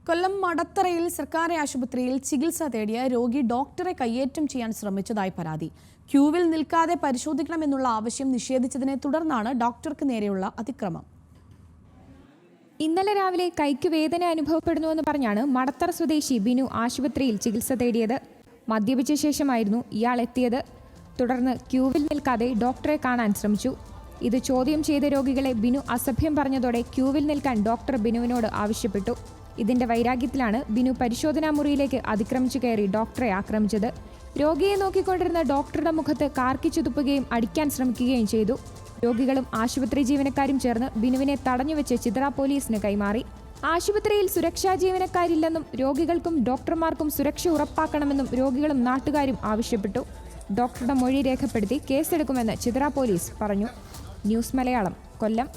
കൊല്ലം മടത്തറയിൽ സർക്കാർ ആശുപത്രിയിൽ ചികിത്സ തേടിയ രോഗി ഡോക്ടറെ കയ്യേറ്റം ചെയ്യാൻ ശ്രമിച്ചതായി പരാതി. ക്യൂവിൽ നിൽക്കാതെ പരിശോധിക്കണമെന്നുള്ള ആവശ്യം നിഷേധിച്ചതിനെ തുടർന്നാണ് ഡോക്ടർക്ക് നേരെയുള്ള അതിക്രമം. ഇന്നലെ രാവിലെ കൈക്ക് വേദന അനുഭവപ്പെടുന്നുവെന്ന് പറഞ്ഞാണ് മടത്തറ സ്വദേശി ബിനു ആശുപത്രിയിൽ ചികിത്സ തേടിയത്. മദ്യപിച്ച ശേഷമായിരുന്നു ഇയാൾ എത്തിയത്. തുടർന്ന് ക്യൂവിൽ നിൽക്കാതെ ഡോക്ടറെ കാണാൻ ശ്രമിച്ചു. ഇത് ചോദ്യം ചെയ്ത രോഗികളെ ബിനു അസഭ്യം പറഞ്ഞതോടെ ക്യൂവിൽ നിൽക്കാൻ ഡോക്ടർ ബിനുവിനോട് ആവശ്യപ്പെട്ടു. ഇതിന്റെ വൈരാഗ്യത്തിലാണ് ബിനു പരിശോധനാ മുറിയിലേക്ക് അതിക്രമിച്ചു കയറി ഡോക്ടറെ ആക്രമിച്ചത്. രോഗിയെ നോക്കിക്കൊണ്ടിരുന്ന ഡോക്ടറുടെ മുഖത്ത് കാർക്കിച്ചു തുപ്പുകയും അടിക്കാൻ ശ്രമിക്കുകയും ചെയ്തു. രോഗികളും ആശുപത്രി ജീവനക്കാരും ചേർന്ന് ബിനുവിനെ തടഞ്ഞുവെച്ച് ചിതറ പോലീസിന് കൈമാറി. ആശുപത്രിയിൽ സുരക്ഷാ ജീവനക്കാരില്ലെന്നും രോഗികൾക്കും ഡോക്ടർമാർക്കും സുരക്ഷ ഉറപ്പാക്കണമെന്നും രോഗികളും നാട്ടുകാരും ആവശ്യപ്പെട്ടു. ഡോക്ടറുടെ മൊഴി രേഖപ്പെടുത്തി കേസെടുക്കുമെന്ന് ചിതറ പോലീസ് പറഞ്ഞു. ന്യൂസ് മലയാളം, കൊല്ലം.